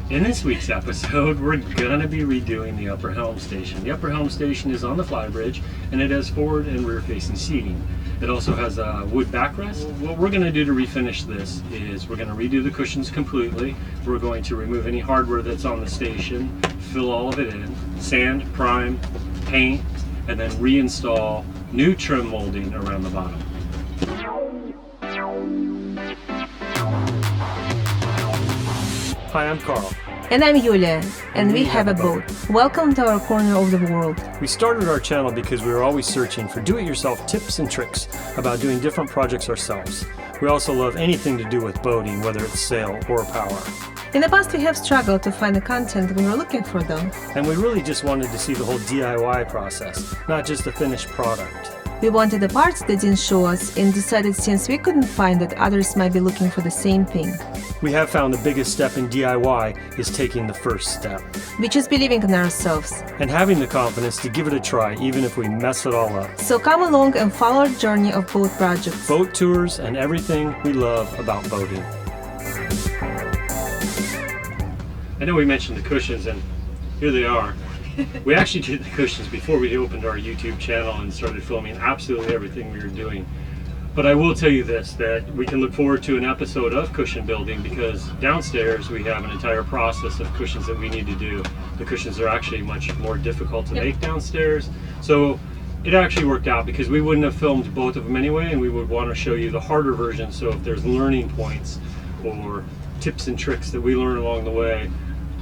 In this week's episode, we're going to be redoing the upper helm station. The upper helm station is on the flybridge, and it has forward and rear facing seating. It also has a wood backrest. What we're going to do to refinish this is we're going to redo the cushions completely. We're going to remove any hardware that's on the station, fill all of it in, sand, prime, paint, and then reinstall new trim molding around the bottom. Hi, I'm Carl. And I'm Yulia, and we have a boat. Welcome to our corner of the world. We started our channel because we were always searching for do-it-yourself tips and tricks about doing different projects ourselves. We also love anything to do with boating, whether it's sail or power. In the past, we have struggled to find the content we were looking for, though. And we really just wanted to see the whole DIY process, not just the finished product. We wanted the parts that didn't show us and decided since we couldn't find it, others might be looking for the same thing. We have found the biggest step in DIY is taking the first step. Which is believing in ourselves. And having the confidence to give it a try, even if we mess it all up. So come along and follow our journey of boat projects. Boat tours and everything we love about boating. I know we mentioned the cushions, and here they are. We actually did the cushions before we opened our YouTube channel and started filming absolutely everything we were doing. But I will tell you this, that we can look forward to an episode of cushion building because downstairs we have an entire process of cushions that we need to do. The cushions are actually much more difficult to make downstairs. So it actually worked out because we wouldn't have filmed both of them anyway, and we would want to show you the harder version. So if there's learning points or tips and tricks that we learn along the way,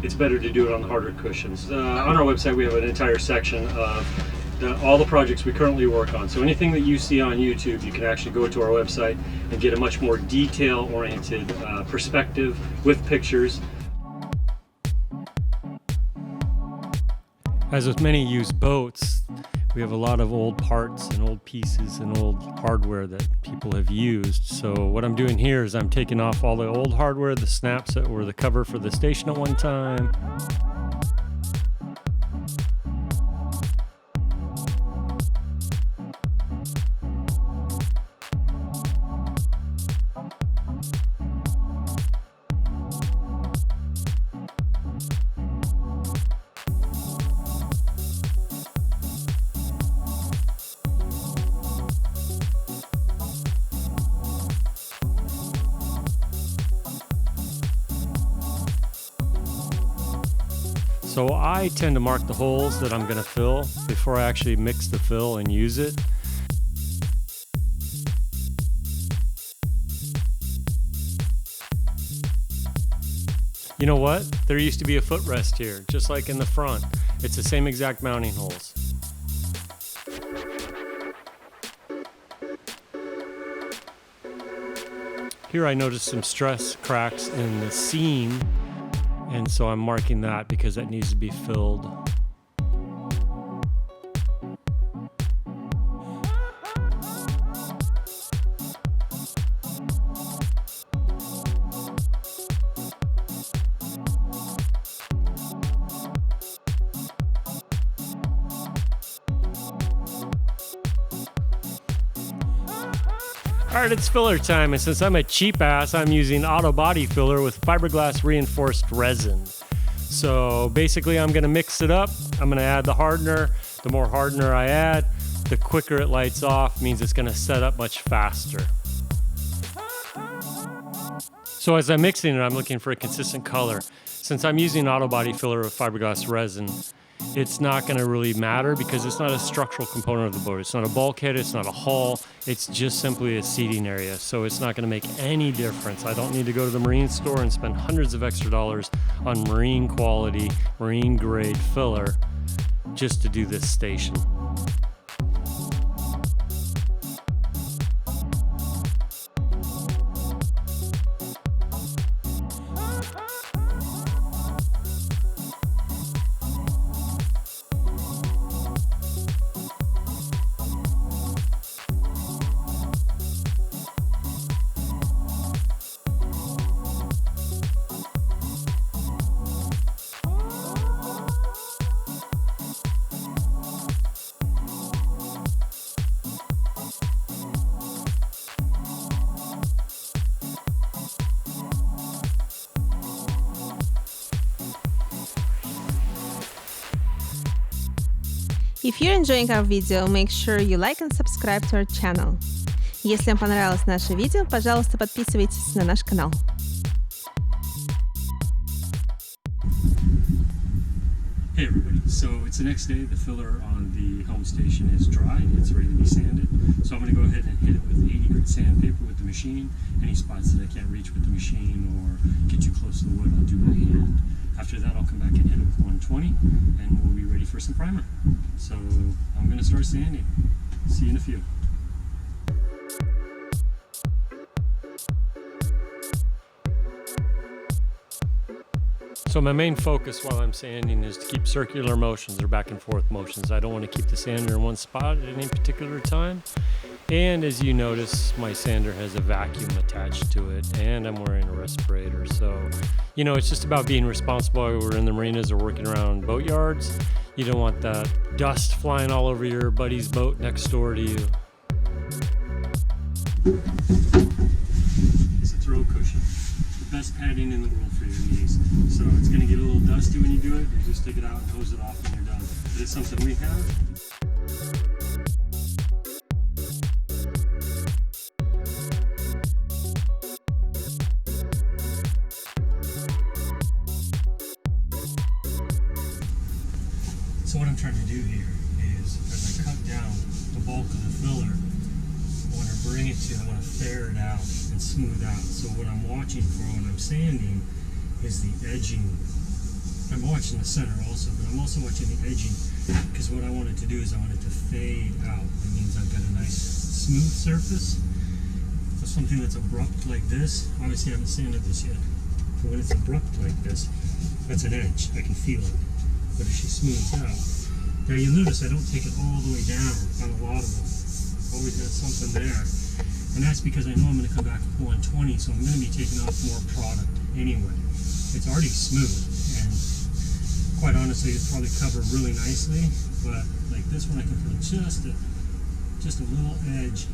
it's better to do it on the harder cushions. On our website we have an entire section of all the projects we currently work on. So anything that you see on YouTube, you can actually go to our website and get a much more detail-oriented perspective with pictures. As with many used boats, we have a lot of old parts and old pieces and old hardware that people have used. So what I'm doing here is I'm taking off all the old hardware, the snaps that were the cover for the station at one time. So I tend to mark the holes that I'm going to fill before I actually mix the fill and use it. You know what? There used to be a footrest here, just like in the front. It's the same exact mounting holes. Here I noticed some stress cracks in the seam, and so I'm marking that because that needs to be filled. Alright, it's filler time, and since I'm a cheap ass, I'm using auto body filler with fiberglass reinforced resin. So basically I'm going to mix it up. I'm going to add the hardener. The more hardener I add, the quicker it lights off, means it's going to set up much faster. So as I'm mixing it, I'm looking for a consistent color. Since I'm using auto body filler with fiberglass resin, it's not going to really matter because it's not a structural component of the boat. It's not a bulkhead, it's not a hull, it's just simply a seating area. So it's not going to make any difference. I don't need to go to the marine store and spend hundreds of extra dollars on marine quality, marine grade filler just to do this station. If you're enjoying our video, make sure you like and subscribe to our channel. Если вам понравилось наше видео, пожалуйста, подписывайтесь на наш канал. Hey everybody, so it's the next day. The filler on the Helm station is dry. It's ready to be sanded. So I'm going to go ahead and hit it with 80 grit sandpaper with the machine. Any spots that I can't reach with the machine or get too close to the wood, I'll do by hand. After that, I'll come back and hit it with 120 and we'll be ready for some primer. So I'm going to start sanding. See you in a few. So my main focus while I'm sanding is to keep circular motions or back and forth motions. I don't want to keep the sander in one spot at any particular time. And as you notice, my sander has a vacuum attached to it and I'm wearing a respirator. So, you know, it's just about being responsible. We're in the marinas or working around boat yards. You don't want that dust flying all over your buddy's boat next door to you. It's a throw cushion. The best padding in the world for your knees. So it's going to get a little dusty when you do it. You just take it out and hose it off when you're done. But it's something we have. So what I'm trying to do here is, as I cut down the bulk of the filler, I want to bring it to, I want to ferret out and smooth out. So what I'm watching for when I'm sanding is the edging. I'm watching the center also, but I'm also watching the edging because what I wanted to do is I wanted to fade out. That means I've got a nice smooth surface. So something that's abrupt like this, obviously I haven't sanded this yet, but when it's abrupt like this, that's an edge. I can feel it. But if she smooths out, now you'll notice I don't take it all the way down on a lot of them. Always got something there. And that's because I know I'm going to come back with 120, so I'm going to be taking off more product anyway. It's already smooth, and quite honestly, it's probably covered really nicely, but like this one I can feel just a little edge.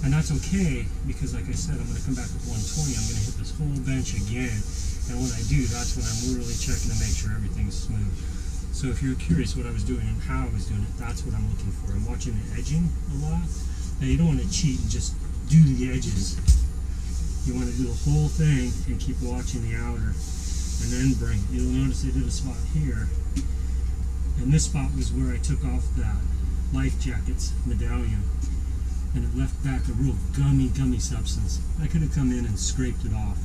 And that's okay, because like I said, I'm going to come back with 120. I'm going to hit this whole bench again, and when I do, that's when I'm really checking to make sure everything's smooth. So if you're curious what I was doing and how I was doing it, that's what I'm looking for. I'm watching the edging a lot. Now you don't want to cheat and just do the edges. You want to do the whole thing and keep watching the outer and then bring it. You'll notice I did a spot here, and this spot was where I took off that life jacket's medallion, and it left back a real gummy substance. I could have come in and scraped it off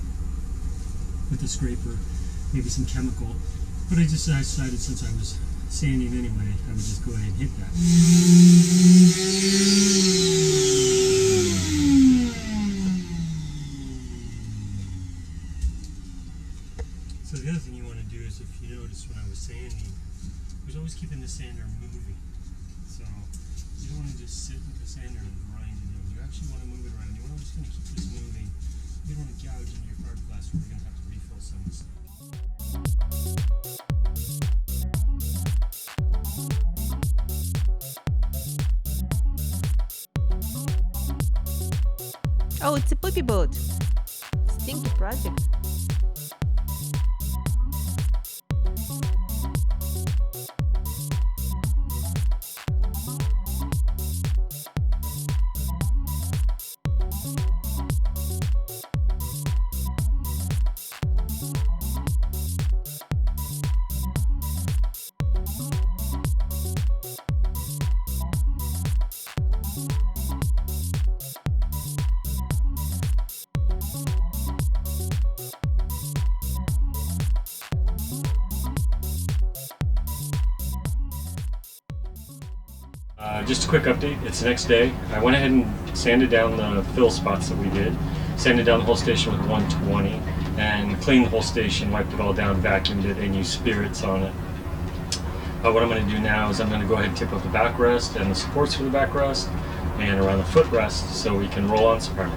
with a scraper, maybe some chemical, but I decided since I was sanding anyway, I would just go ahead and hit that. So the other thing you want to do is, if you notice when I was sanding, I was always keeping the sander moving. So you don't want to just sit with the sander and grind it in. You actually want to move it around. You want to just kind of keep this moving. You don't want to gouge into your card glass, or you're going to have to refill some of this. Oh, it's a poopy boat. Stinky project. Just a quick update, it's the next day. I went ahead and sanded down the fill spots that we did, sanded down the whole station with 120, and cleaned the whole station, wiped it all down, vacuumed it, and used spirits on it. What I'm going to do now is I'm going to go ahead and tip up the backrest and the supports for the backrest, and around the footrest so we can roll on some primer.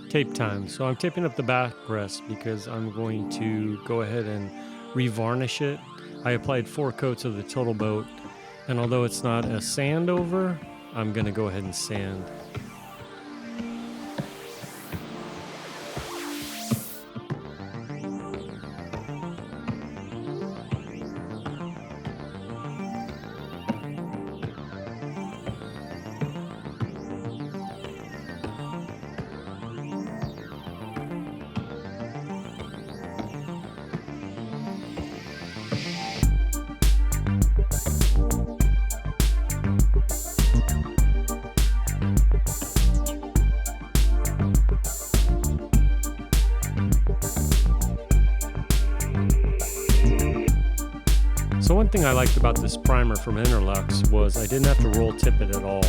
Tape time. So I'm taping up the backrest because I'm going to go ahead and revarnish it. I applied 4 coats of the total boat, and although it's not a sand over, I'm going to go ahead and sand. thing I liked about this primer from Interlux was I didn't have to roll tip it at all.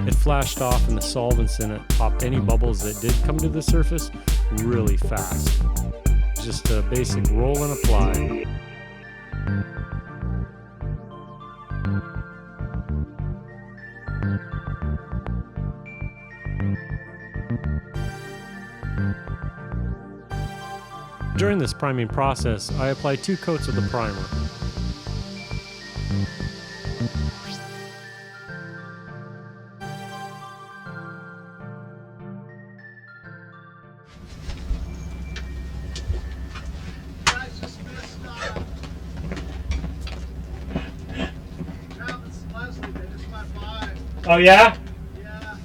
It flashed off and the solvents in it popped any bubbles that did come to the surface really fast. Just a basic roll and apply. During this priming process, I apply 2 coats of the primer. Oh yeah? Yeah.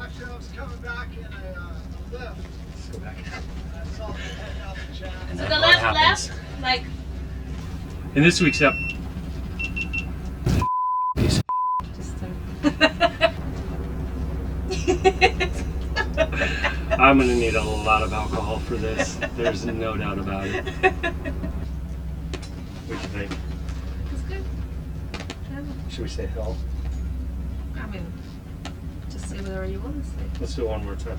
Actually, I was coming back in a lift. Let's go back. And I saw them heading out the channel. And So then the what left, happens? like In this week's episode, I'm gonna need a lot of alcohol for this. There's no doubt about it. What do you think? it's good. Should we say Helm? I mean, just say whatever you want to say. Let's do it one more time.